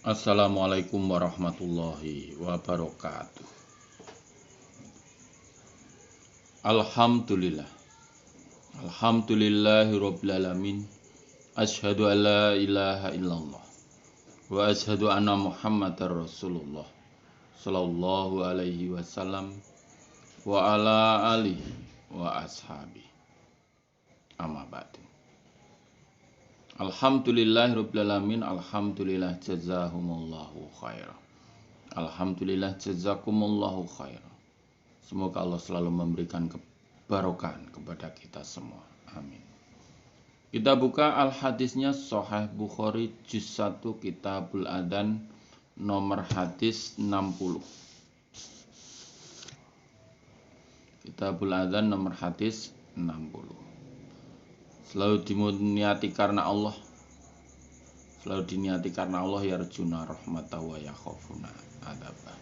Assalamualaikum warahmatullahi wabarakatuh. Alhamdulillah. Alhamdulillahirabbil alamin. Asyhadu an la ilaha illallah wa asyhadu anna Muhammadar Rasulullah sallallahu alaihi wasallam wa ala alihi wa ashabi. Amma ba'du. Alhamdulillahirabbil alamin. Alhamdulillah jazahumullahu khairan. Alhamdulillah jazakumullahu khairan. Semoga Allah selalu memberikan kebarokahan kepada kita semua. Amin. Kita buka al-hadisnya Sahih Bukhari juz 1 Kitabul Adzan nomor hadis 60. Kitabul Adzan nomor hadis 60. Selalu diniati karena Allah. Selalu diniati karena Allah, yarjuna rahmatahu wa yakhafuna adzabah.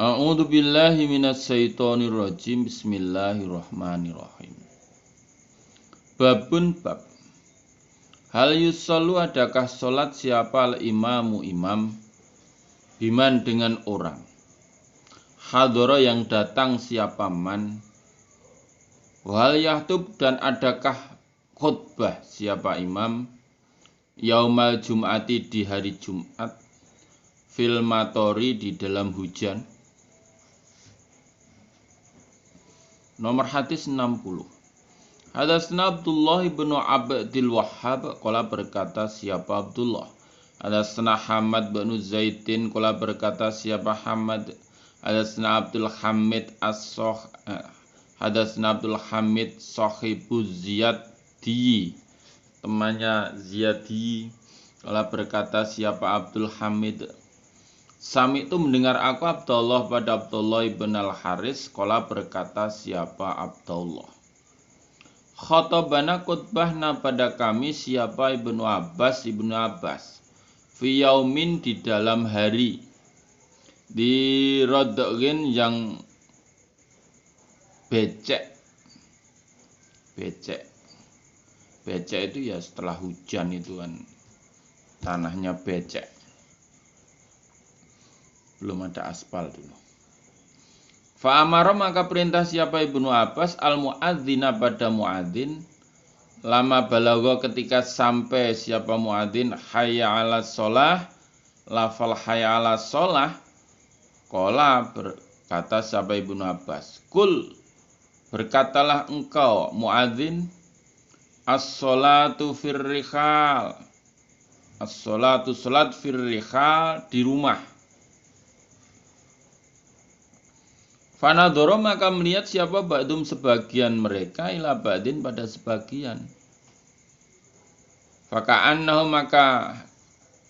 A'udzu billahi minasyaitonir rajim. Bismillahirrahmanirrahim. Babun bab. Hal yusallu, adakah salat siapa al-imamu imam biman dengan orang. Hadara yang datang siapa man. Wal yahtub, dan adakah khutbah siapa imam yaumal jum'ati, di hari Jumat, fil matori, di dalam hujan. Nomor hadis 60. Hadatsna Abdullah bin Abdul Wahhab qala, berkata siapa Abdullah. Hadatsna Hamad bin Zaidin qala, berkata siapa Hamad. Hadatsna Abdul Hamid Hadatsna Abdul Hamid sahibuz Ziyadi, temannya Ziyadi, qala, berkata siapa Abdul Hamid. Sami itu mendengar aku Abdullah pada Abdullah ibn al-Haris, qala, berkata siapa Abdullah. Khotobana, khutbahna pada kami siapa Ibnu Abbas. Fi yaumin, di dalam hari, di rodogin yang becek itu ya setelah hujan itu kan tanahnya becek. Belum ada aspal dulu. Fa'amara, maka perintah siapa Ibnu Abbas al-muadzina pada muadzin. Lama balagha, ketika sampai siapa muadzin hayya 'alas shalah, lafal hayya 'alas shalah. Qala, berkata siapa Ibnu Abbas, kul, berkatalah engkau muadzin, as-sholatu firrihal, as-sholatu salat firrihal, di rumah. Fanadoro, maka melihat siapa ba'dum sebagian mereka ila ba'din pada sebagian. Faka'annahu, maka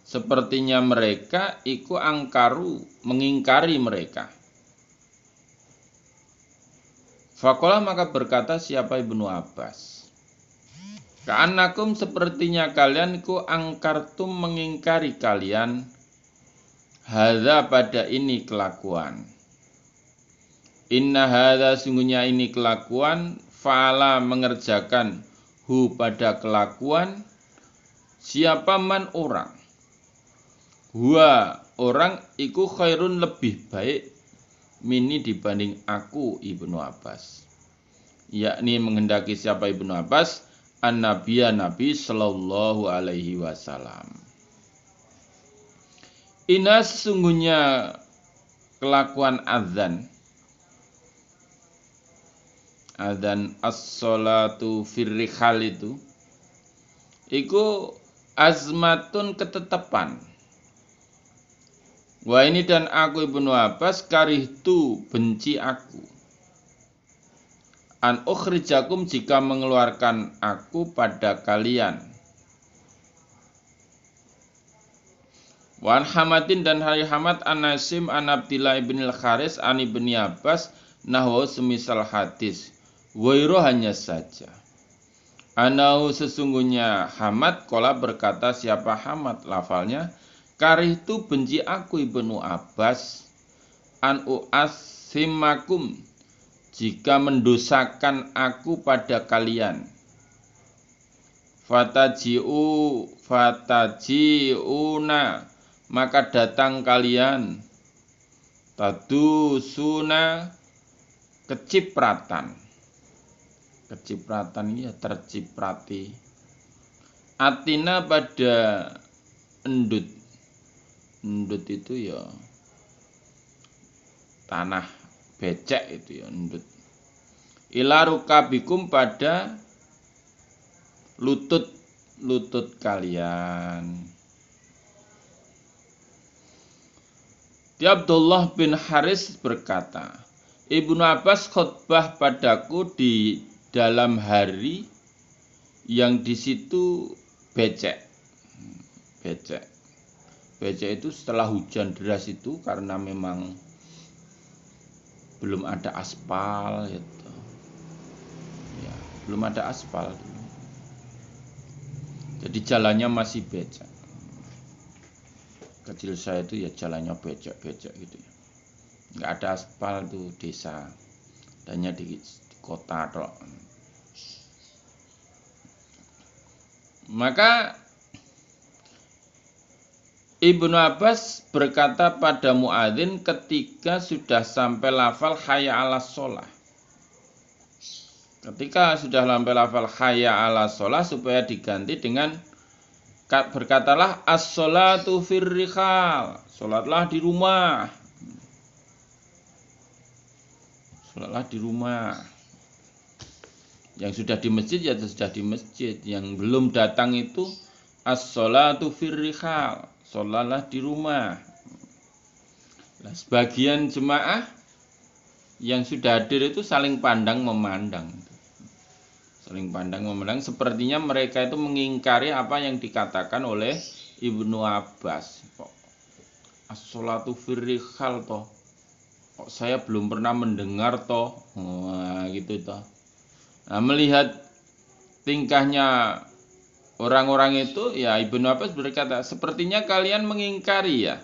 sepertinya mereka iku angkaru, mengingkari mereka. Faqala, maka berkata siapa Ibnu Abbas, ka'annakum, sepertinya kalian iku angkartum, mengingkari kalian, hadza, pada ini kelakuan. Inna hadza, sungguhnya ini kelakuan, fa'ala, mengerjakan, hu, pada kelakuan, siapa man, orang. Huwa, orang, iku khairun, lebih baik, mini, dibanding aku Ibnu Abbas. Yakni menghendaki siapa Ibnu Abbas, an-nabiyya, Nabi sallallahu alaihi wasallam. Inna, sesungguhnya kelakuan adzan as-sholatu firrihal itu iku azmatun, ketetapan. Wah, ini dan aku Ibnu Abbas karihtu, benci aku, an ukhrijakum, jika mengeluarkan aku pada kalian. Wan Hamadin, dan hari Hamad an Nasim an Abdillah ibn al-Haris an ibni Abbas nahwa, semisal hadis. Wairu, hanya saja. Anahu, sesungguhnya Hamad, qala, berkata siapa Hamad, lafalnya karihtu, benci aku Ibnu Abbas, an uasimakum, jika mendosakan aku pada kalian. Fataji'una, maka datang kalian. Tadusuna, kecipratan. Kecipratan ini ya terciprati. Atina pada endut. Endut itu ya tanah becek itu ya endut. Ila rukabikum pada lutut kalian. Di Abdullah bin Haris berkata, Ibnu Abbas khutbah padaku di dalam hari yang di situ becek. Becek. Becek itu setelah hujan deras itu karena memang belum ada aspal gitu. Ya, belum ada aspal. Jadi jalannya masih becek. Kecil saya itu ya jalannya becek-becek gitu ya. Nggak ada aspal tuh desa. Adanya di kota tok. Maka Ibnu Abbas berkata pada muadzin ketika sudah sampai lafal hayya 'alas shalah. Ketika sudah sampai lafal hayya 'alas shalah supaya diganti dengan berkatalah as-sholatu firrihal. Salatlah di rumah. Salatlah di rumah. Yang sudah di masjid ya sudah di masjid. Yang belum datang itu as-sholatu firrihal. Salatlah di rumah. Nah, sebagian jemaah yang sudah hadir itu saling pandang memandang. Saling pandang memandang, sepertinya mereka itu mengingkari apa yang dikatakan oleh Ibnu Abbas. Kok as-sholatu firrihal toh? Kok saya belum pernah mendengar toh? Wah, gitu toh. Nah, melihat tingkahnya orang-orang itu, ya Ibnu Abbas berkata, sepertinya kalian mengingkari ya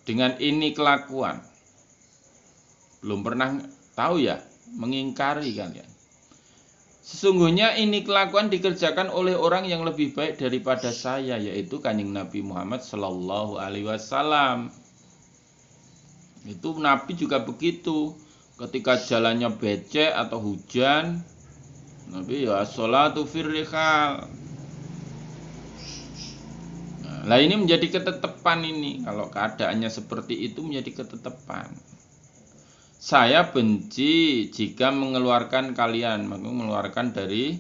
dengan ini kelakuan. Belum pernah tahu ya, mengingkari kalian. Sesungguhnya ini kelakuan dikerjakan oleh orang yang lebih baik daripada saya, yaitu Kanjeng Nabi Muhammad Sallallahu Alaihi Wasallam. Itu Nabi juga begitu. Ketika jalannya becek atau hujan, Nabi ya sholatu firrihal. Nah, ini menjadi ketetapan ini. Kalau keadaannya seperti itu menjadi ketetapan. Saya benci jika mengeluarkan kalian, mengeluarkan dari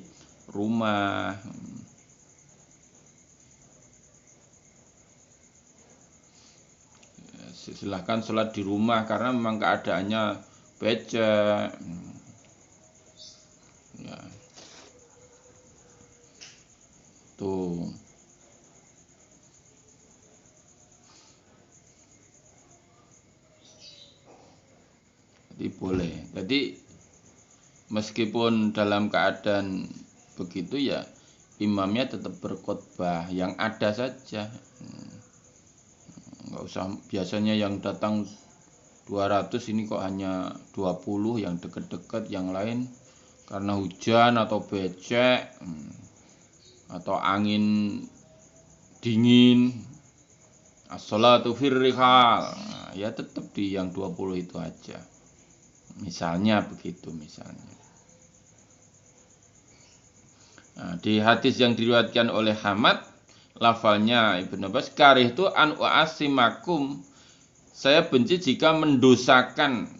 rumah. Silahkan sholat di rumah karena memang keadaannya becek. Ya. Tuh. Jadi boleh. Jadi meskipun dalam keadaan begitu ya imamnya tetap berkhutbah yang ada saja. Nggak usah, biasanya yang datang 200 ini kok hanya 20 yang deket-deket, yang lain karena hujan atau becek atau angin dingin, as-sholatu firrihal, ya tetap di yang 20 itu aja. Misalnya begitu misalnya. Nah, di hadis yang diriwayatkan oleh Hamad, lafalnya Ibnu Abbas, karih itu an u'asimakum, saya benci jika mendosakan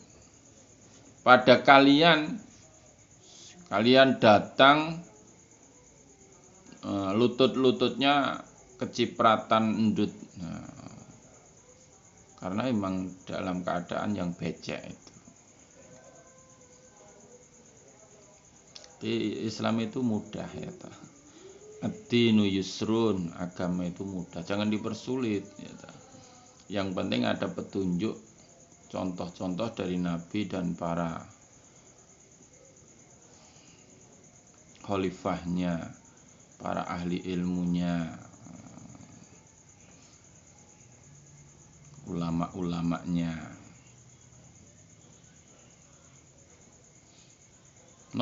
pada kalian datang lutut-lututnya kecipratan endut. Nah, karena memang dalam keadaan yang becek itu. Di Islam itu mudah ya toh. Ad-dinu yusrun, agama itu mudah, jangan dipersulit ya toh. Yang penting ada petunjuk, contoh-contoh dari Nabi dan para khalifahnya, para ahli ilmunya, ulama-ulamanya.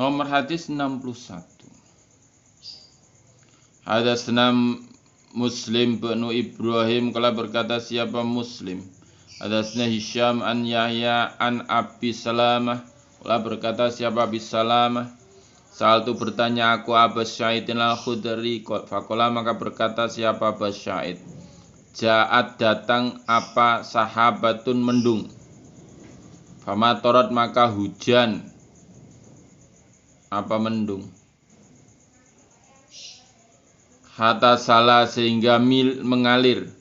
Nomor hadis 61. Hadatsna Muslim bin Ibrahim kala berkata siapa Muslim. Hadatsna Hisham an Yahya an Abi Salamah kala berkata siapa Abi Salamah. Saat itu bertanya aku Abbas Sa'idin al-Khudri. Fakola maka berkata siapa Abbas Sa'id. Ja'at datang apa sahabatun mendung. Famatorat maka hujan. Apa mendung. Hatta salah sehingga mengalir.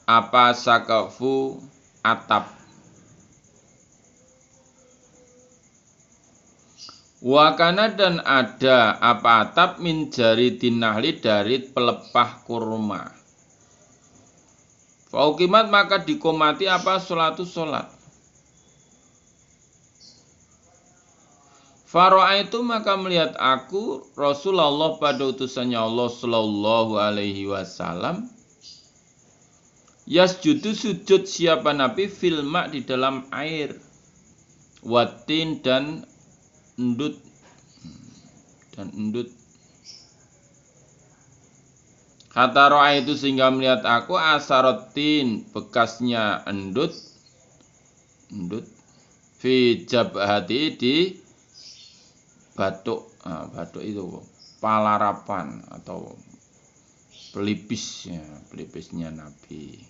Apa sakafu atap. Wakana dan ada apa atap min jari dinahli dari pelepah kurma. Fauqimat maka dikomati apa sholatu sholat. Faro'a itu maka melihat aku Rasulullah pada utusannya Allah Sallallahu Alaihi Wasallam. Yasjudu sujud siapa Nabi filma di dalam air. Watin dan endut. Kata ro'a itu sehingga melihat aku asarotin bekasnya endut fi jabhati di batuk. Batuk itu palarapan atau pelipisnya Nabi.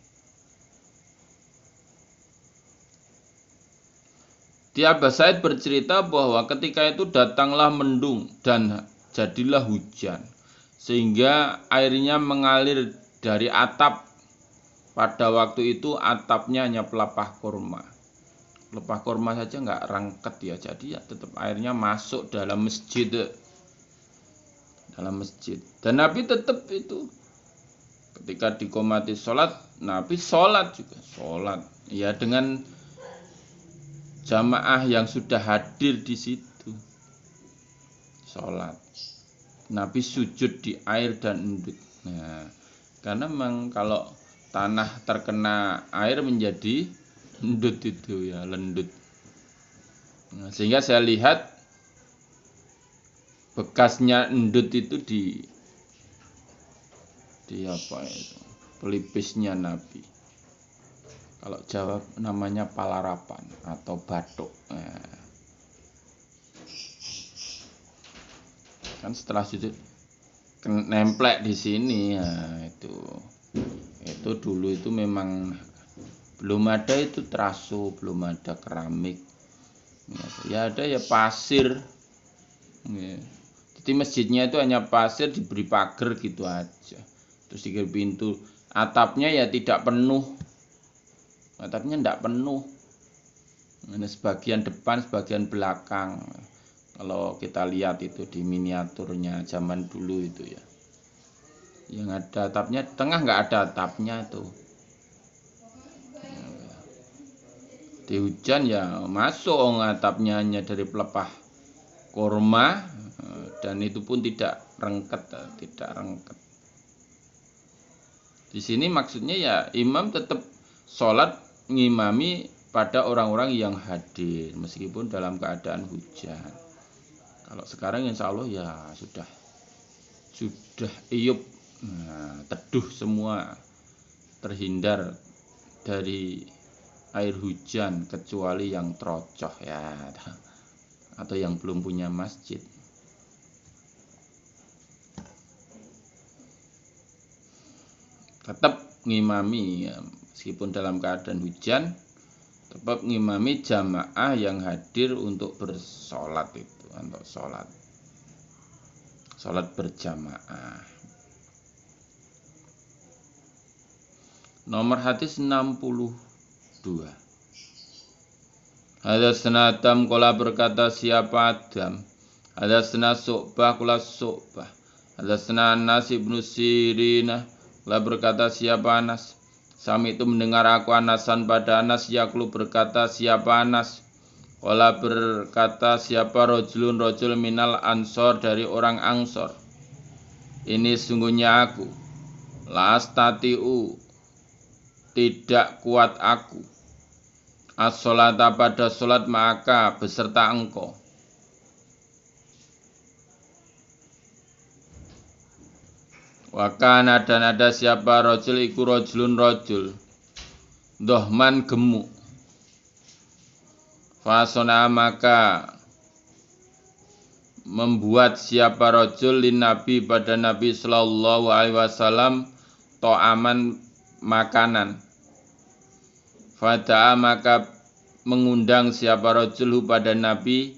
Di Abbas Sa'id bercerita bahwa ketika itu datanglah mendung dan jadilah hujan. Sehingga airnya mengalir dari atap. Pada waktu itu atapnya hanya pelepah kurma. Pelepah kurma saja nggak rangket ya. Jadi ya tetap airnya masuk dalam masjid. Dan Nabi tetap itu. Ketika dikomati sholat, Nabi sholat juga. Sholat. Ya dengan jamaah yang sudah hadir di situ. Sholat. Nabi sujud di air dan endut. Nah, karena memang kalau tanah terkena air menjadi endut itu ya, lendut. Nah, sehingga saya lihat bekasnya endut itu di apa itu? Pelipisnya Nabi. Kalau Jawa namanya palarapan atau batuk. Nah, kan setelah sujud nemplek di sini ya itu dulu itu memang belum ada itu terasu, belum ada keramik. Ya ada ya pasir. Jadi masjidnya itu hanya pasir diberi pagar gitu aja. Terus dikira pintu, atapnya ya tidak penuh. Atapnya tidak penuh. Ini sebagian depan, sebagian belakang. Kalau kita lihat itu di miniaturnya zaman dulu itu ya. Yang ada atapnya, tengah nggak ada atapnya tuh. Di hujan ya masuk atapnya hanya dari pelepah kurma dan itu pun tidak rengket. Di sini maksudnya ya imam tetap sholat ngimami pada orang-orang yang hadir meskipun dalam keadaan hujan. Kalau sekarang insya Allah ya sudah iyup, teduh semua, terhindar dari air hujan kecuali yang trocoh ya atau yang belum punya masjid. Tetap ngimami ya, meskipun dalam keadaan hujan tetap ngimami jamaah yang hadir untuk bersolat itu, untuk solat berjamaah. Nomor hadis 62. Hadatsana Adam qala berkata siapa Adam. Hadatsana Su'bah qala Su'bah. Hadatsana Anas ibnu Sirinah qala berkata siapa Anas. Sami itu mendengar aku Anasan pada Anas yaklu berkata siapa Anas. Qala berkata siapa rajul minal ansor dari orang Ansor. Ini sungguhnya aku. La astatiu tidak kuat aku. As-sholata pada sholat maka beserta engkau. Wakana dan ada siapa rojul iku rojulun rojul dohman gemuk. Fasona maka membuat siapa rojul lin nabi pada Nabi sallallahu alaihi wasallam to'aman makanan. Fada'a maka mengundang siapa rojul pada Nabi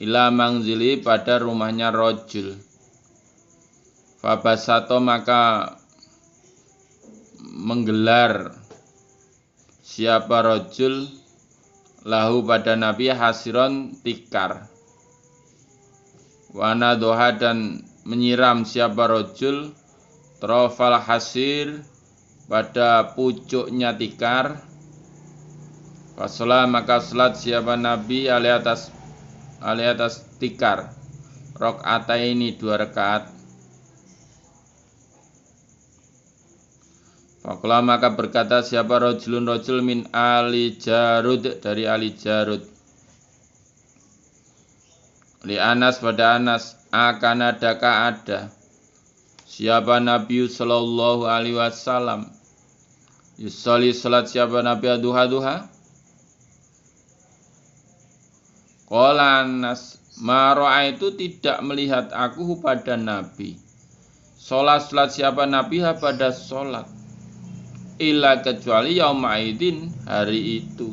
ila mangzili pada rumahnya rojul. Fabasato maka menggelar siapa rojul lahu pada Nabi hasiron tikar. Wana doha dan menyiram siapa rojul trofal hasir pada pucuknya tikar. Fasolah maka salat siapa Nabi alih atas tikar. Rakaataini 2 rakaat. Fakola maka berkata siapa rojulun rojul min ali Jarud dari ali Jarud. Li Anas pada Anas akan adakah ada siapa Nabi sallallahu alaihi wasallam yusolli salat siapa Nabi duha. Qala Anas maro'a itu tidak melihat aku pada Nabi. Salat siapa Nabi pada salat. Illa kecuali yaumaidin hari itu.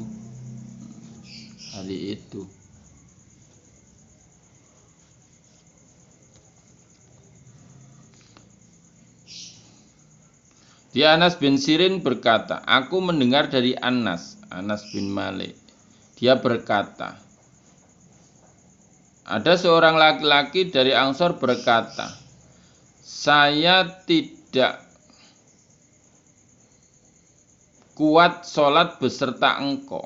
Di Anas bin Sirin berkata, aku mendengar dari Anas bin Malik. Dia berkata, ada seorang laki-laki dari Ansor berkata, saya tidak kuat sholat beserta engkau.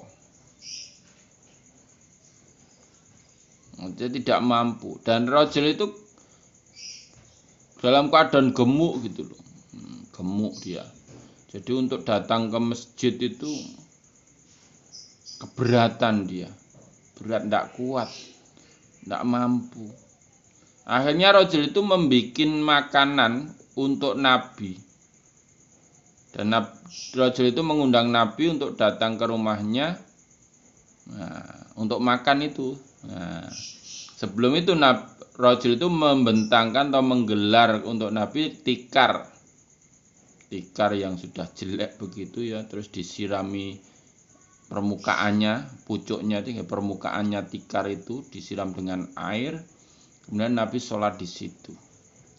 Dia tidak mampu. Dan rojul itu dalam keadaan gemuk gitu loh. Gemuk dia. Jadi untuk datang ke masjid itu keberatan dia. Berat, tidak kuat. Tidak mampu. Akhirnya rojul itu membuat makanan untuk Nabi. Dan rojul itu mengundang Nabi untuk datang ke rumahnya untuk makan itu. Sebelum itu rojul itu membentangkan atau menggelar untuk Nabi tikar yang sudah jelek begitu ya, terus disirami permukaannya, pucuknya itu permukaannya tikar itu disiram dengan air. Kemudian Nabi sholat di situ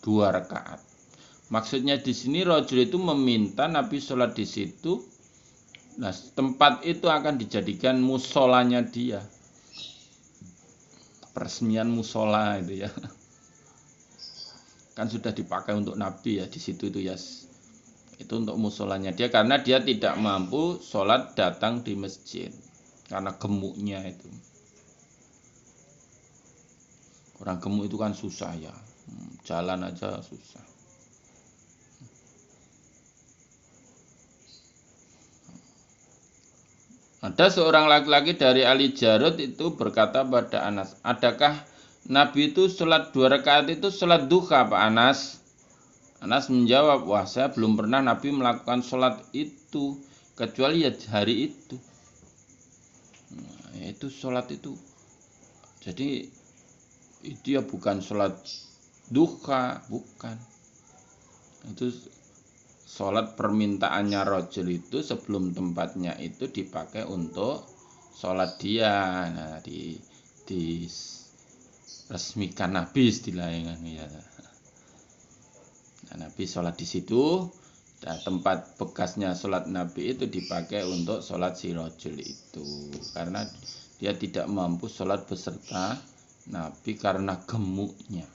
2 rakaat. Maksudnya di sini rojul itu meminta Nabi sholat di situ. Nah, tempat itu akan dijadikan musolanya dia. Peresmian musola itu ya. Kan sudah dipakai untuk Nabi ya di situ itu ya. Itu untuk musolanya dia karena dia tidak mampu sholat datang di masjid karena gemuknya itu. Orang gemuk itu kan susah ya. Jalan aja susah. Ada seorang laki-laki dari Ali Jarud itu berkata pada Anas, adakah Nabi itu sholat 2 rakaat itu sholat duha Pak Anas? Anas menjawab, wah saya belum pernah Nabi melakukan sholat itu kecuali ya hari itu. Nah, itu sholat itu. Jadi itu ya bukan sholat duha, bukan. Itu sholat permintaannya rojul itu sebelum tempatnya itu dipakai untuk sholat dia. Nah, diresmikan Nabi istilahnya ya. Nah, Nabi sholat di situ. Nah, tempat bekasnya sholat Nabi itu dipakai untuk sholat si rojul itu karena dia tidak mampu sholat beserta Nabi karena gemuknya.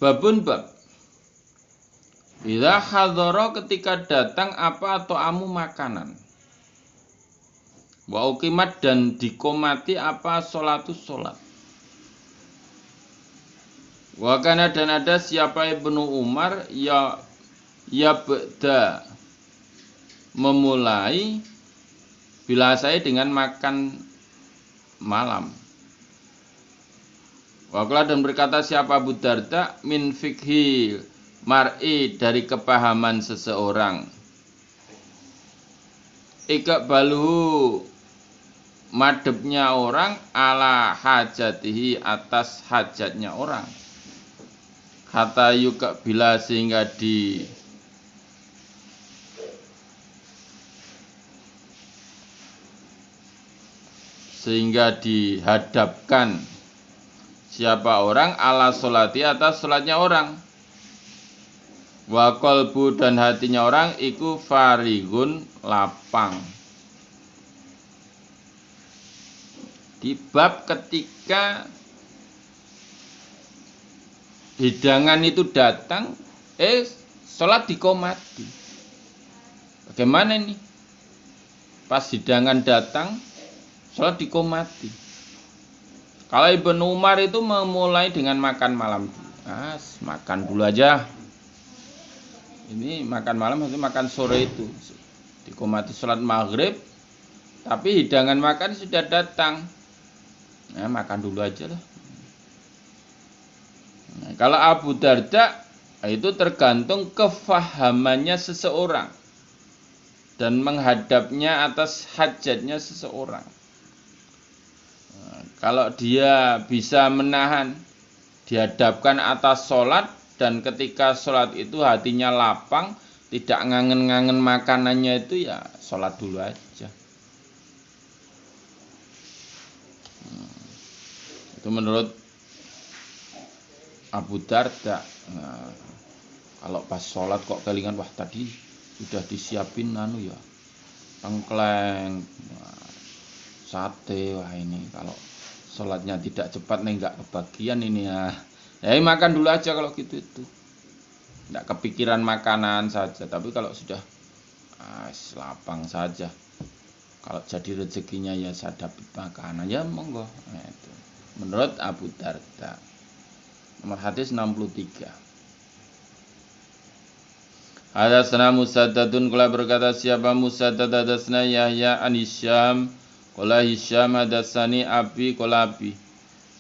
Babun bab. Bila hadoro ketika datang apa atau amu makanan. Wa uqimat dan dikomati apa sholatus sholat. Wa kana dan ada siapa Ibnu Umar ya beda memulai bila saya dengan makan malam. Waqala dan berkata siapa Abu Darda min fikhi mar'i dari kepahaman seseorang. Iqbaluhu madepnya orang ala hajatihi atas hajatnya orang. Hatta yuqbila sehingga dihadapkan siapa orang ala sholati atas sholatnya orang. Wa qalbu dan hatinya orang iku farigun lapang. Di bab ketika hidangan itu datang, sholat dikomati. Bagaimana ini? Pas hidangan datang, sholat dikomati. Kalau Ibnu Umar itu memulai dengan makan malam. Makan dulu aja. Ini makan malam, maksudnya makan sore itu. Dikomati sholat maghrib, tapi hidangan makan sudah datang. Makan dulu aja lah. Kalau Abu Darda itu tergantung kefahamannya seseorang dan menghadapnya atas hajatnya seseorang. Kalau dia bisa menahan, dihadapkan atas sholat, dan ketika sholat itu hatinya lapang, tidak ngangen-ngangen makanannya itu, ya sholat dulu aja. Itu menurut Abu Darda. Kalau pas sholat kok kelingan, wah tadi sudah disiapin ya tengkleng, sate, wah ini kalau sholatnya tidak cepat nih nggak kebagian ini ya. Makan dulu aja kalau gitu itu. Nggak kepikiran makanan saja, tapi kalau sudah lapang saja. Kalau jadi rezekinya ya sadap makanan ya monggo. Itu menurut Abu Darda. Nomor hadis 63. Hadatsana Musaddadun qala berkata siapa Musaddad hadatsana Yahya an Hisyam qala Hisyam hadatsani Abi qala Abi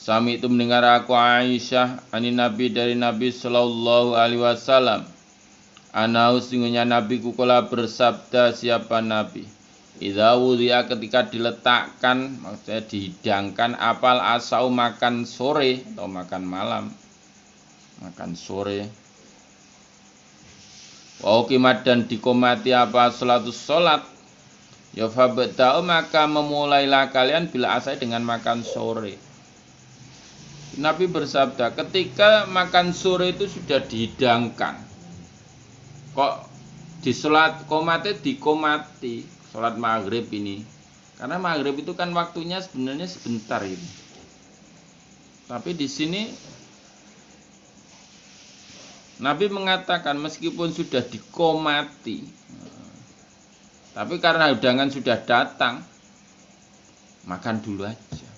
Sami itu mendengar aku Aisyah ani Nabi dari Nabi sallallahu alaihi wasallam. Anau sungguhnya Nabi qala bersabda siapa Nabi idza wudi'a ketika diletakkan, maksudnya dihidangkan apal asau makan sore atau makan malam, makan sore. Wa uqimat dan dikomati apa sholat ya fabta'u maka memulailah kalian bila asai dengan makan sore. Nabi bersabda ketika makan sore itu sudah dihidangkan, kok di sholat komate dikomati sholat maghrib ini, karena maghrib itu kan waktunya sebenarnya sebentar ini. Tapi di sini Nabi mengatakan meskipun sudah dikomati, tapi karena hidangan sudah datang, makan dulu aja.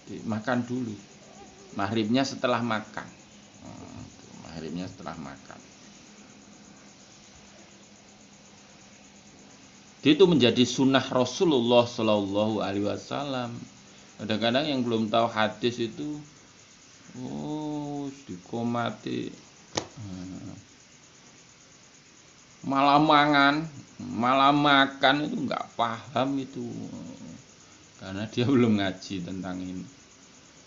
Makan dulu. Maghribnya setelah makan. Maghribnya setelah makan. Itu menjadi sunnah Rasulullah Shallallahu Alaihi Wasallam. Kadang-kadang yang belum tahu hadis itu, dikomati, malah mangan, malah makan itu nggak paham itu, karena dia belum ngaji tentang ini.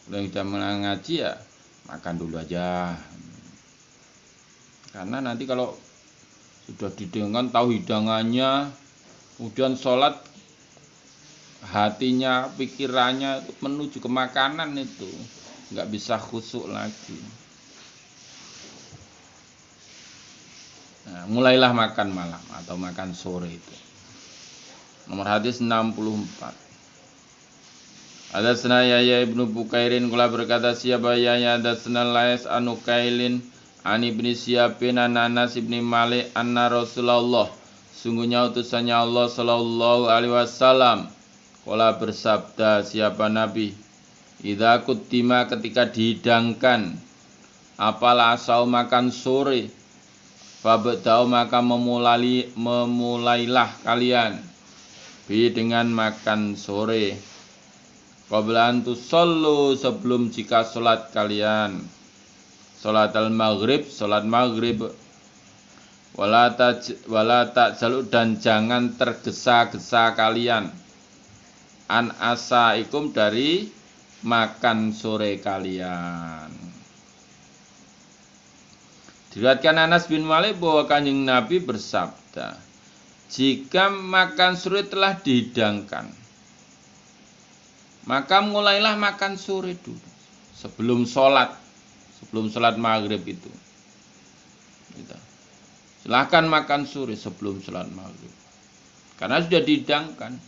Kalau sudah ngaji ya makan dulu aja, karena nanti kalau sudah didengarkan tahu hidangannya, kemudian sholat, hatinya, pikirannya itu menuju ke makanan itu, nggak bisa khusyuk lagi. Mulailah makan malam atau makan sore itu. Nomor hadis 64. Hadatsana Yahya ibnu Bukairin qala berkata siapa Yahya hadatsana Lais anu Kailin an ibni Syihab an Anas ibni Malik anna Rasulullah sungguhnya utusannya Allah sallallahu alaihi wasallam qala bersabda siapa Nabi idza kutima ketika dihidangkan apalah asau makan sore fabda'u maka memulailah kalian bi dengan makan sore Qabla an tusallu, sebelum jika salat kalian. Salat al-maghrib, salat maghrib. Wala ta'jalu, dan jangan tergesa-gesa kalian. An asaikum, dari makan sore kalian. Diriwayatkan Anas bin Malik bahwa Kanjeng Nabi bersabda, jika makan sore telah dihidangkan, maka mulailah makan sore dulu sebelum sholat maghrib itu. Silahkan makan sore sebelum sholat maghrib, karena sudah dihidangkan.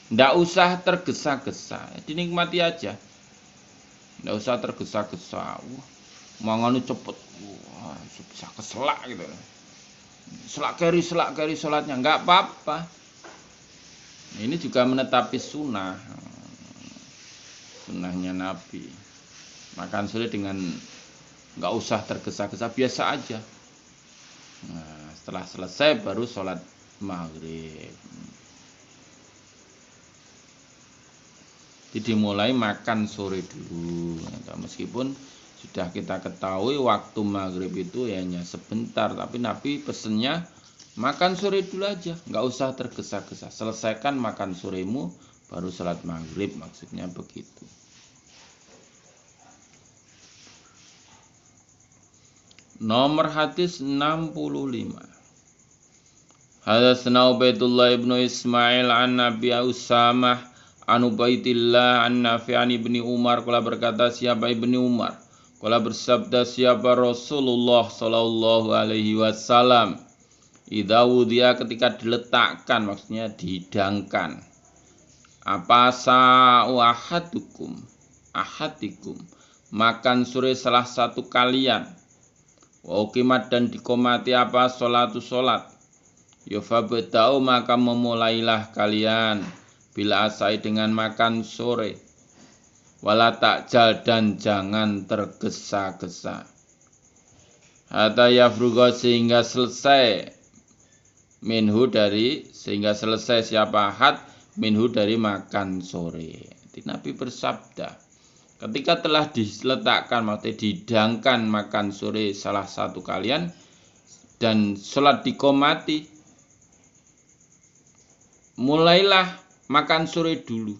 Tidak usah tergesa-gesa, dinikmati aja. Tidak usah tergesa-gesa. Mangan cepet, bisa keselak gitu. Selak keri sholatnya, nggak apa-apa. Ini juga menetapi sunnahnya Nabi. Makan sore dengan nggak usah tergesa-gesa, biasa aja. Nah, setelah selesai baru sholat maghrib. Jadi dimulai makan sore dulu. Meskipun sudah kita ketahui waktu maghrib itu hanya sebentar, tapi Nabi pesennya makan sore dulu aja, nggak usah tergesa-gesa. Selesaikan makan soremu, baru sholat maghrib, maksudnya begitu. Nomor hadis 65. Hadatsana Ubaidullah ibnu Ismail an Nabi Usamah an Ubaidillah an Nafi' an ibni Umar. Qala berkata siapa ibni Umar? Qala bersabda siapa Rasulullah sallallahu alaihi wasallam, idza wudiya, ketika diletakkan, maksudnya dihidangkan, apa sa'u ahadikum, makan sore salah satu kalian, wa uqimat, dan dikomati apa sholatu sholat, yufabda'u, maka memulailah kalian, bila asai, dengan makan sore, wala ta'jal, dan jangan tergesa-gesa, hatta yafruga, sehingga selesai, sehingga selesai siapa ahad minhu, dari makan sore. Jadi Nabi bersabda, ketika telah diletakkan, maksudnya dihidangkan makan sore salah satu kalian dan sholat dikomati, mulailah makan sore dulu.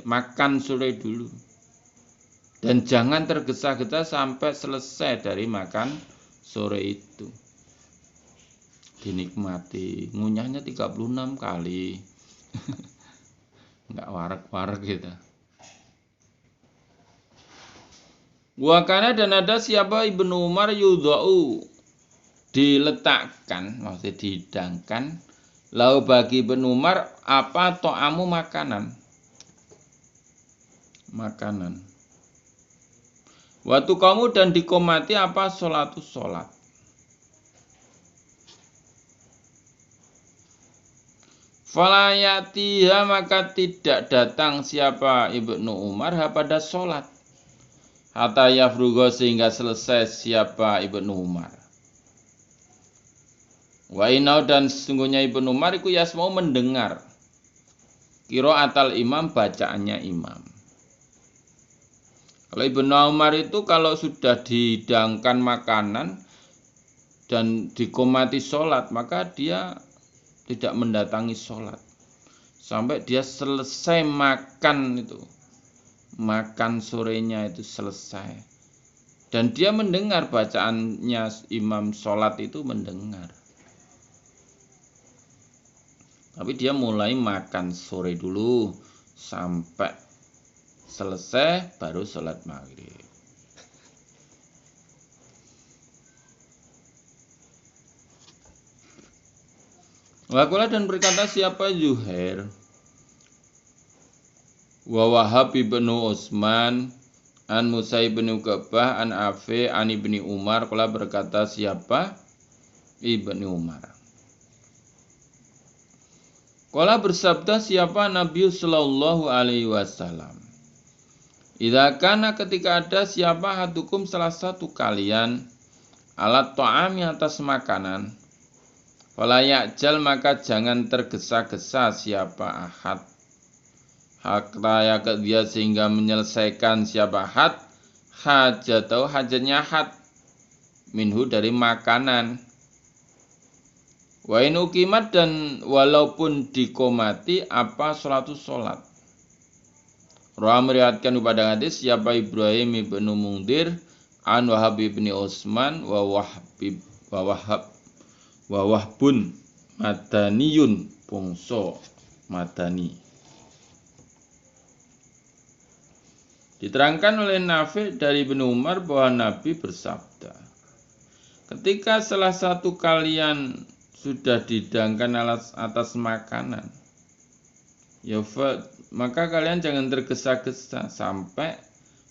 Makan sore dulu. Dan jangan tergesa-gesa sampai selesai dari makan sore itu. Dinikmati, ngunyahnya 36 kali. Enggak warak-warak gitu. Wa kana, dan ada siapa Ibnu Umar yudha'u, diletakkan, maksudnya dihidangkan, lau bagi Ibnu Umar apa to'amu, makanan. Waktu kamu, dan dikomati apa sholat. Falayatiha, maka tidak datang siapa Ibnu Umar pada sholat, hatta yafrugo, sehingga selesai siapa Ibnu Umar. Wa inau, dan sesungguhnya Ibnu Umar iku yasmau, mendengar, qiraatal imam, bacaannya imam. Kalau Ibnu Umar itu kalau sudah dihidangkan makanan dan dikomati sholat, maka dia tidak mendatangi sholat sampai dia selesai makan sorenya itu selesai, dan dia mendengar bacaannya imam sholat itu, mendengar, tapi dia mulai makan sore dulu sampai selesai baru sholat maghrib. Wakulah, dan berkata siapa Zuhair wa Wahab ibnu Utsman an Musa ibnu Uqbah an Afi an ibni Umar. Kala berkata siapa Ibnu Umar. Kala bersabda siapa Nabi sallallahu alaihi wasallam, idza kana, ketika ada siapa hadukum, salah satu kalian, alat ta'ami, atas makanan, fala ya'jal, maka jangan tergesa-gesa siapa ahad, hatta dia sehingga menyelesaikan siapa hajat atau hajatnya minhu dari makanan. Wa in uqimat dan walaupun dikomati apa sholat. Rawi meriwayatkan pada hadis siapa Ibrahim ibnu Mundhir an Wahab ibni Utsman wa Wahbun madaniyun bangsa madani. Diterangkan oleh Nafi dari Ibnu Umar bahwa Nabi bersabda, ketika salah satu kalian sudah dihidangkan atas makanan, maka kalian jangan tergesa-gesa sampai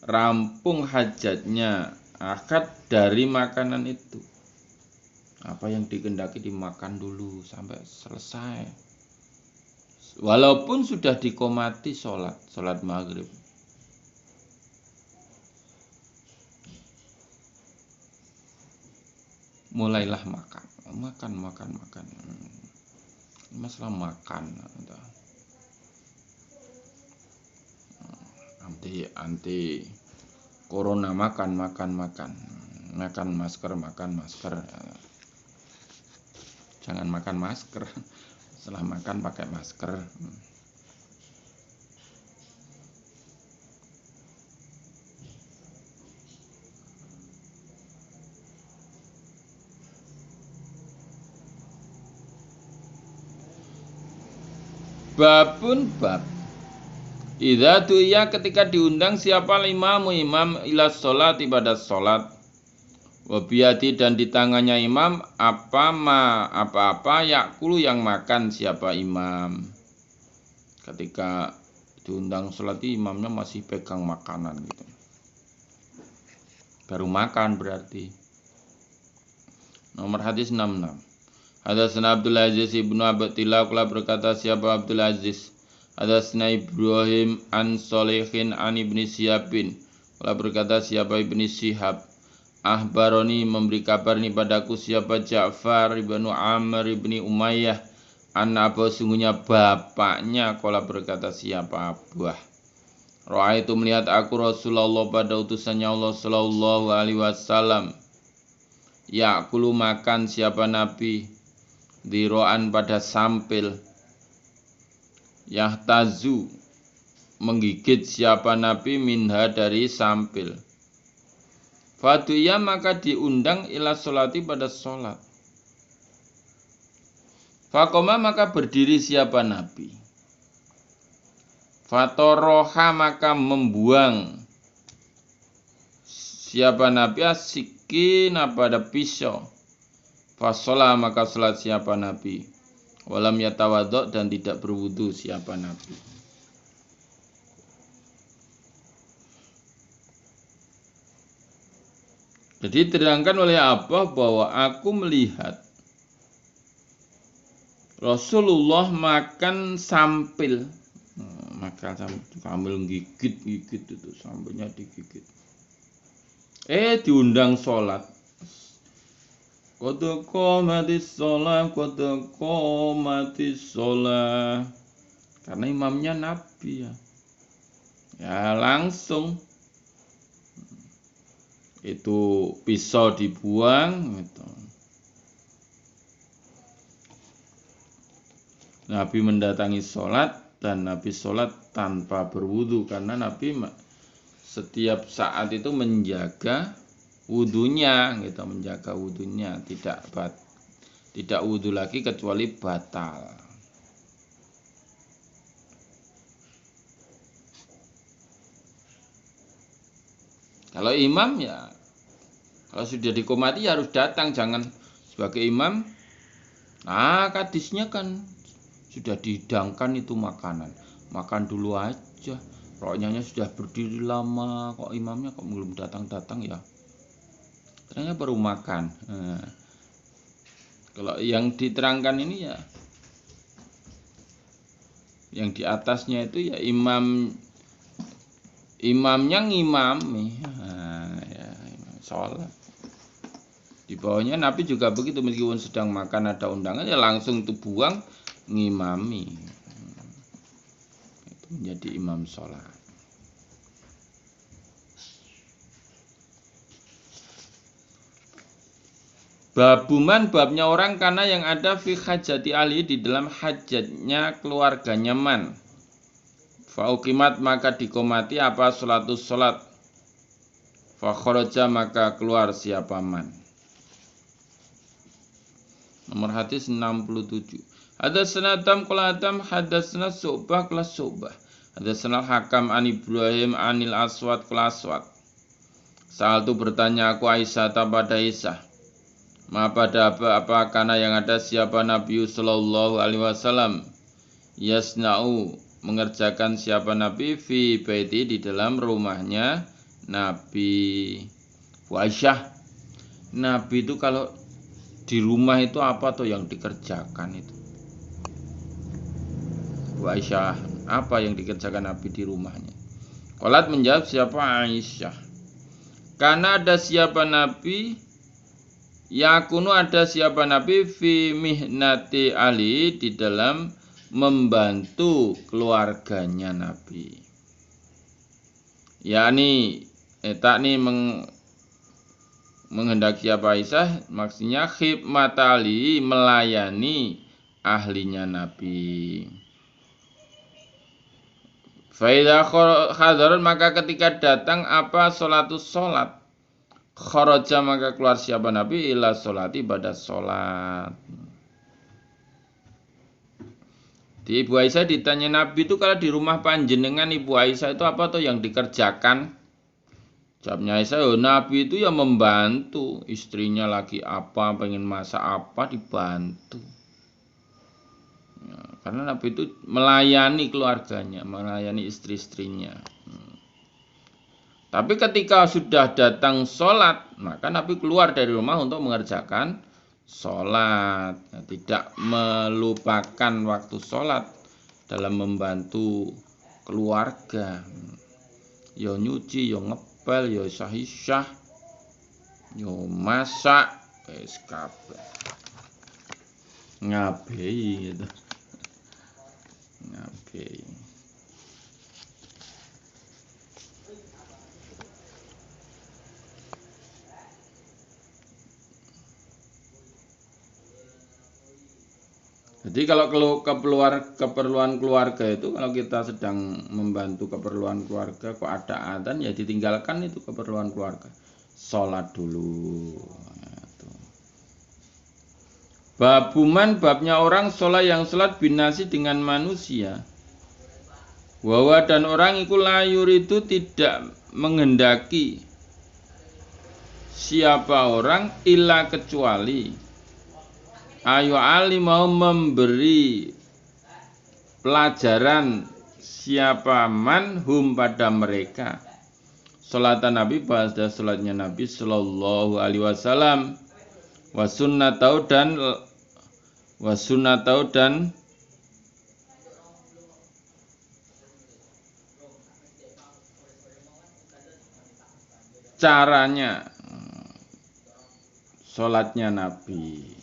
rampung hajatnya akad dari makanan itu. Apa yang dikehendaki dimakan dulu sampai selesai. Walaupun sudah dikomati sholat maghrib. Mulailah makan. Masalah makan. Anti corona makan masker. Jangan makan masker. Setelah makan pakai masker. Bab idza du'iya ketika diundang siapa imam ila sholat ibadah sholat wabiyati dan di tangannya imam apa yakulu yang makan siapa imam. Ketika diundang sholat imamnya masih pegang makanan gitu. Baru makan berarti. Nomor hadis 66. Hadatsana Abdul Aziz ibnu Abdillah qala berkata siapa Abdul Aziz. Hadatsana Ibrahim an Shalihin an Ibni Syihab qala berkata siapa Ibni Syihab. Ahbaroni memberi kabar ini padaku siapa Ja'far ibnu Amr ibni Umayyah an Abu sungguhnya bapaknya qala berkata siapa Abuah. Roa itu melihat aku Rasulullah pada utusannya Allah sallallahu alaihi wasallam. Ya'kulu makan siapa Nabi diroan pada sampil. Yahtazu menggigit siapa Nabi minha dari sampil. Faduya maka diundang ila sholati pada sholat. Fakoma maka berdiri siapa Nabi. Fatoroha maka membuang siapa Nabi asikin pada pisau. Fasolah maka sholat siapa Nabi. Walam yatawadok dan tidak berwudu siapa Nabi. Jadi diterangkan oleh apa bahwa aku melihat Rasulullah makan sampil. Makan sambil gigit itu sambilnya digigit. Diundang sholat. Qad qomatis sholat. Karena imamnya Nabi ya. Ya langsung itu pisau dibuang gitu. Nabi mendatangi sholat dan Nabi sholat tanpa berwudu karena Nabi setiap saat itu menjaga wudunya gitu, menjaga wudunya tidak wudu lagi kecuali batal. Kalau imam ya kalau sudah dikomati ya harus datang, jangan sebagai imam. Hadisnya kan sudah dihidangkan itu makanan, makan dulu aja. Roknyanya sudah berdiri lama, kok imamnya kok belum datang ya. Ternyata baru makan. Kalau yang diterangkan ini ya, yang di atasnya itu ya imamnya ngimami, ya, sholat. Di bawahnya Nabi juga begitu, meskipun sedang makan ada undangan ya langsung itu buang ngimami. Itu. menjadi imam sholat. Babuman babnya orang karena yang ada fi hajati ali di dalam hajatnya keluarganya man. Fauqimat maka dikomati apa sholatus sholat. Fa kharaja maka keluar siapa man. Nomor hadis 67. Hadatsana Adam qala Adam hadatsana Syu'bah qala Syu'bah. Hadatsana Hakam an Ibrahim anil Aswad qala Aswad. Saat itu bertanya aku Aisyah pada Aisyah. Ma pada apa karena yang ada siapa Nabi sallallahu alaihi wasallam yasna'u mengerjakan siapa Nabi fi baiti di dalam rumahnya Nabi. Aisyah, Nabi itu kalau di rumah itu apa tuh yang dikerjakan itu? Aisyah, apa yang dikerjakan Nabi di rumahnya? Qalat menjawab siapa Aisyah. Karena ada siapa Nabi yakunu ada siapa Nabi fi mihnati Ali di dalam membantu keluarganya Nabi. yakni takni menghendaki siapa Aisyah maksudnya khidmat Ali melayani ahlinya Nabi. Faidha khadaran maka ketika datang apa sholatus sholat kharaja maka keluar siapa Nabi ila sholati pada sholat. Di Ibu Aisyah ditanya Nabi itu kalau di rumah panjenengan Ibu Aisyah itu apa tuh yang dikerjakan? Jawabnya Aisyah, Nabi itu ya membantu istrinya lagi apa, pengen masak apa dibantu. Ya, karena Nabi itu melayani keluarganya, melayani istri-istrinya. Tapi ketika sudah datang sholat, maka Nabi keluar dari rumah untuk mengerjakan sholat. Tidak melupakan waktu sholat dalam membantu keluarga. Yo nyuci, yo ngepel, yo sah-isyah, yo masak, wis kabeh. Ngabehi gitu. Ngabehi. Jadi kalau keperluan keluarga itu kalau kita sedang membantu keperluan keluarga kok ada adzan ya ditinggalkan itu keperluan keluarga. Sholat dulu. Babuman babnya orang sholat yang sholat binasi dengan manusia. Wawa dan orang itu layur itu tidak menghendaki siapa orang illa kecuali ayo Ali mau memberi pelajaran siapa manhum pada mereka salatan Nabi pada salatnya Nabi sallallahu alaihi wasallam wa sunnatau dan caranya salatnya Nabi.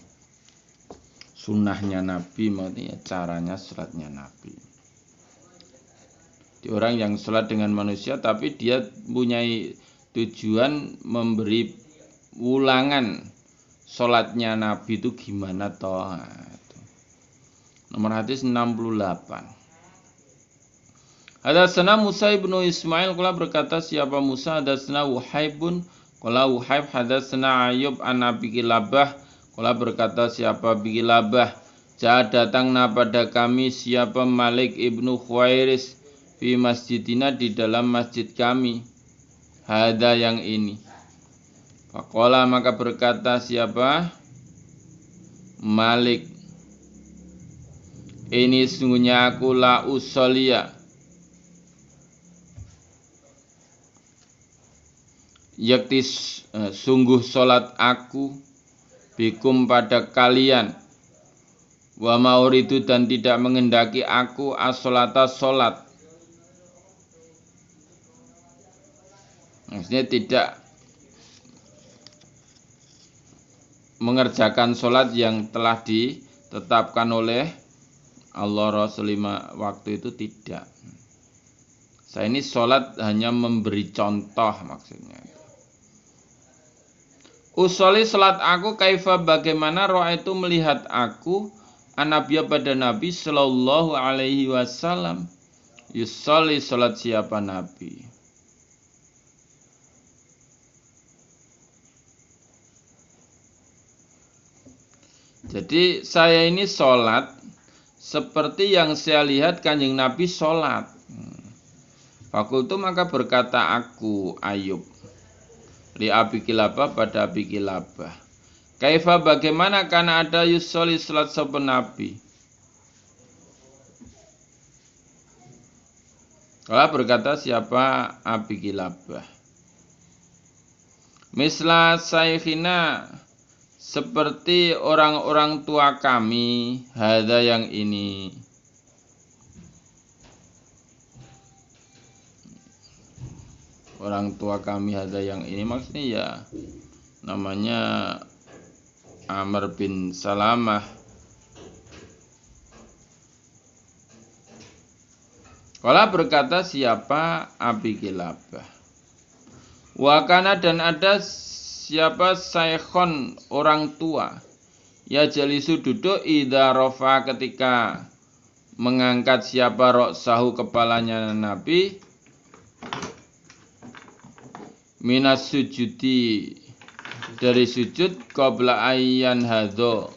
Sunnahnya Nabi maksudnya caranya sholatnya Nabi. Di orang yang sholat dengan manusia tapi dia punya tujuan memberi ulangan sholatnya Nabi itu gimana toh. Nomor hadis 68. Hadatsana Musa ibnu Ismail qala berkata siapa Musa hadatsana Wuhaibun qala Wuhaib hadatsana Ayub an Abi Kilabah qala berkata siapa Bilabah datang pada kami siapa Malik ibnu Khuwairis fi masjidina di dalam masjid kami hada yang ini. Faqala maka berkata siapa Malik ini sungguhnya aku la usolia yakti sungguh solat aku bikum pada kalian wa mauridu dan tidak menghendaki aku as-sholata sholat. Maksudnya tidak mengerjakan sholat yang telah ditetapkan oleh Allah Rasul 5 waktu itu tidak. Saya ini sholat hanya memberi contoh maksudnya. Usoli sholat aku kaifa bagaimana roa itu melihat aku anabiya pada Nabi Sallallahu Alaihi Wasallam. Yusoli sholat siapa Nabi. Jadi saya ini sholat seperti yang saya lihat Kanjeng Nabi sholat. Fakultu maka berkata aku Ayub li Abi Kilabah pada Abi Kilabah. Kaifa bagaimana karena ada yusoli salat saben Nabi. Kalau berkata siapa Abi Kilabah. Misla saykhina seperti orang-orang tua kami hada yang ini. Orang tua kami ada yang ini maksudnya ya namanya Amr bin Salamah. Kala berkata siapa Abi Kilabah. Wakana dan ada siapa saikhon orang tua. Ya jalisu duduk idza rofa ketika mengangkat siapa roksahu kepalanya Nabi. Minas sujudi dari sujud qabla ayyan hadho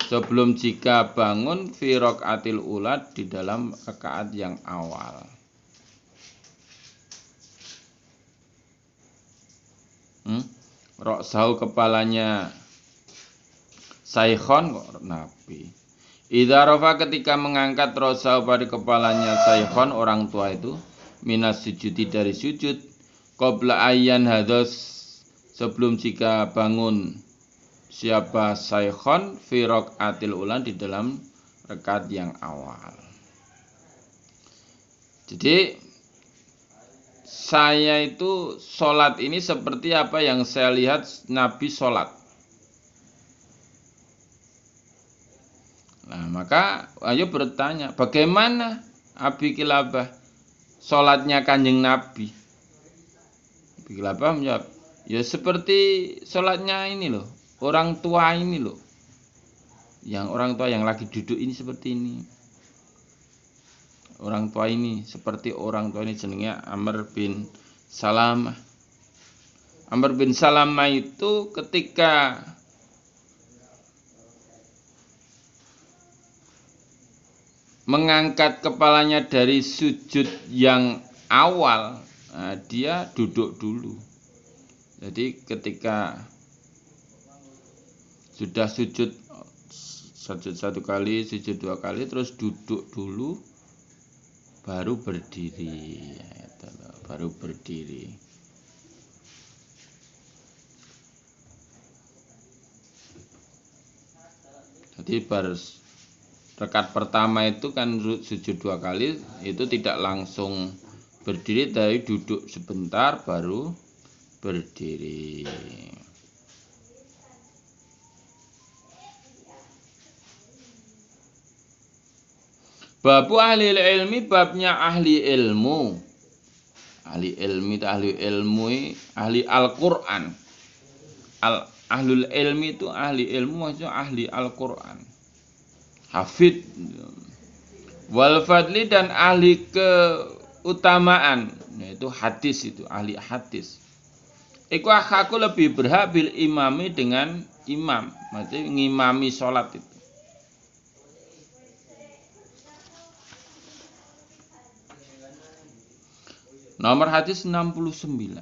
sebelum jika bangun fi rakaatil ula di dalam rakaat yang awal. Roksahu kepalanya saikhon kok Nabi. Idza rafa ketika mengangkat roksahu pada kepalanya saikhon orang tua itu minas sujudi dari sujud qabla ayyan hados sebelum jika bangun siapa saikhon fi rakaatil ulan di dalam rakaat yang awal. Jadi saya itu sholat ini seperti apa yang saya lihat Nabi sholat. Nah maka ayo bertanya bagaimana Abi Kilabah sholatnya Kanjeng Nabi. Kilabah menjawab, ya seperti sholatnya ini loh, orang tua ini loh. Yang orang tua yang lagi duduk ini seperti ini. Orang tua ini seperti orang tua ini jenengnya Amr bin Salamah. Amr bin Salamah itu ketika mengangkat kepalanya dari sujud yang awal, nah, dia duduk dulu. Jadi ketika sudah sujud satu kali, sujud dua kali, terus duduk dulu, baru berdiri. Baru berdiri. Jadi rakaat pertama itu kan sujud dua kali, itu tidak langsung berdiri, tapi duduk sebentar baru berdiri. Babu ahli ilmi, babnya ahli ilmu. Ahli ilmi itu ahli ilmu, ahli Al-Quran. Ahlul ilmi itu ahli ilmu, maksudnya ahli Al-Quran. Hafid. Wal fadli dan ahli keutamaan, yaitu hadis, itu ahli hadis. Iku aku lebih berhak bil imami dengan imam, maksudnya ngimami sholat itu. Nomor hadis 69.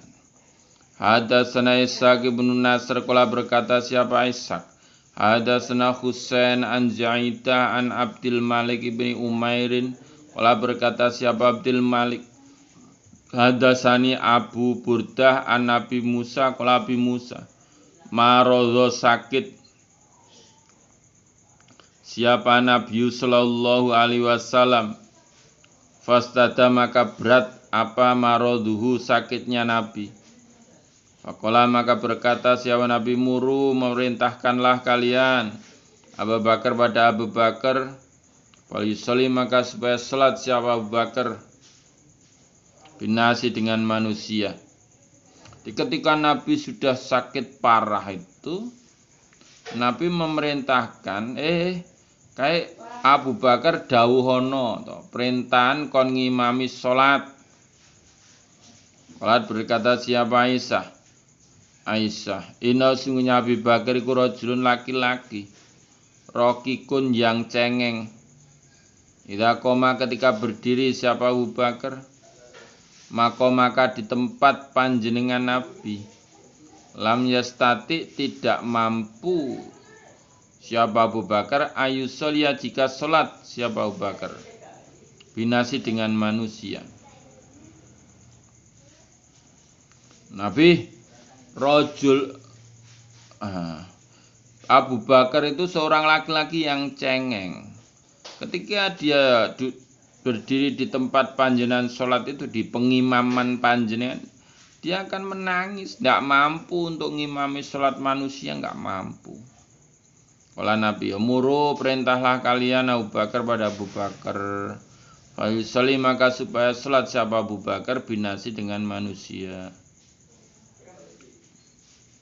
Hadatsana Ishaq bin Nasr qala berkata siapa Ishaq? Hadatsana Husain an Zaidah an Abdul Malik bin Umairin qala berkata siapa Abdul Malik? Hadatsani Abu Burdah an Nabi Musa qala Nabi Musa maradha sakit. Siapa Nabi sallallahu alaihi wasallam? Fastada maka berat apa maroduhu sakitnya Nabi. Faqala maka berkata siapa Nabi muru memerintahkanlah kalian Abu Bakar pada Abu Bakar. Wal yusolli maka supaya salat siapa Abu Bakar. binasi dengan manusia. Ketika Nabi sudah sakit parah itu, Nabi memerintahkan kayak Abu Bakar dawuhono perintahan kon ngimami salat. Salat berkata siapa Aisyah, inna sungguhnya Abu Bakar iku rajulun laki-laki, rokikun yang cengeng. Idza koma ketika berdiri siapa Abu Bakar, maka di tempat panjenengan Nabi, lam yastati tidak mampu siapa Abu Bakar ayusolia jika sholat siapa Abu Bakar binasi dengan manusia. Nabi rojul Abu Bakar itu seorang laki-laki yang cengeng. Ketika dia berdiri di tempat panjenengan sholat itu di pengimaman panjenengan, dia akan menangis, tidak mampu untuk ngimami sholat manusia, nggak mampu. Kala Nabi, umuru perintahlah kalian Abu Bakar pada Abu Bakar. Fayusali maka supaya sholat siapa Abu Bakar binasi dengan manusia.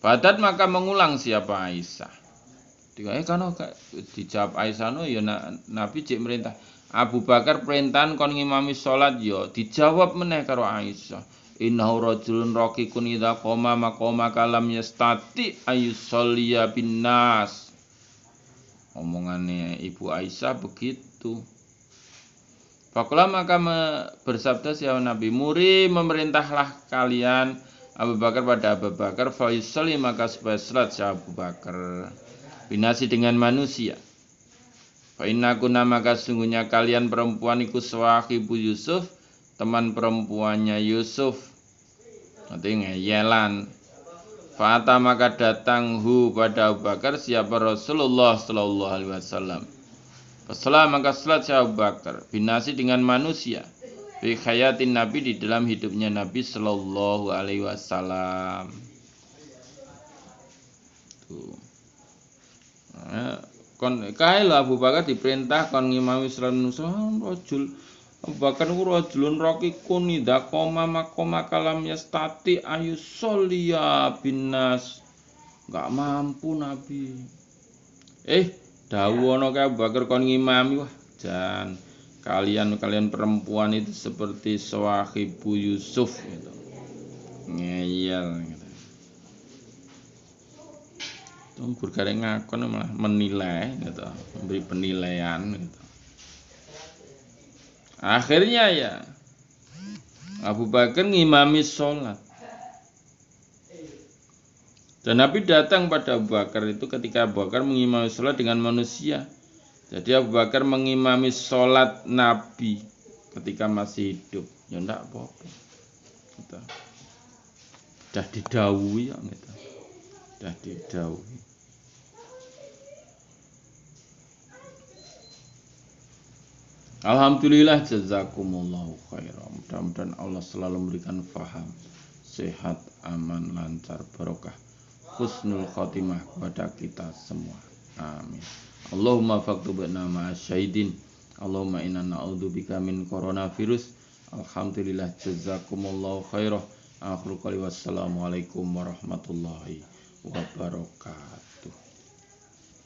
Badat maka mengulang siapa Aisyah. Karena dijawab Aisyah ya Nabi cek merintah Abu Bakar perintahan kon ngimami sholat ya dijawab meneh karo Aisyah. Innahu rajulun raqikun idza qoma maqama kalam yastati ayusolliya binnas. Omongannya Ibu Aisyah begitu. Faqala maka bersabda siapa Nabi, muri memerintahlah kalian Abu Bakar pada Abu Bakar fa yusolli maka supaya salat Abu Bakar binasi dengan manusia. Fa inna kunna maka sungguhnya kalian perempuan iku sawahibu Yusuf, teman perempuannya Yusuf. Nanti ngeyelan. Fa'ata maka datang pada Abu Bakar siapa Rasulullah sallallahu alaihi wasallam. Fasalah maka salat Abu Bakar binasi dengan manusia. Fi hayatin Nabi di dalam hidupnya Nabi sallallahu alaihi wasallam. Tuh. Kon kae lho Abu Bakar diperintah kon ngimami salat manusia rajul. Abu Bakar ku rajulun raqikun idza qoma maqama kalam yastati ayusolliya binnas. Enggak mampu Nabi. Dawuh ana kae Abu Bakar kon ngimami wah jan kalian perempuan itu seperti sawahibu Yusuf gitu. Ngeyel gitu. Tunggu karek ngakon malah menilai gitu, memberi penilaian gitu. Akhirnya ya Abu Bakar ngimami sholat. Dan Nabi datang pada Abu Bakar itu ketika Abu Bakar mengimami sholat dengan manusia. Jadi Abu Bakar mengimami sholat Nabi ketika masih hidup. Ya enggak apa-apa. Gitu. Sudah didhawuhi ya gitu. Sudah didhawuhi. Alhamdulillah jazakumullahu khairan. Mudah-mudahan Allah selalu memberikan faham, sehat, aman, lancar, barokah, husnul khotimah kepada kita semua. Amin. Allahumma faktubna ma'asyahidin. Allahumma inna na'udzubika min coronavirus. Alhamdulillah jazakumullahu khairan. Akhirul qali wassalamualaikum warahmatullahi wabarakatuh.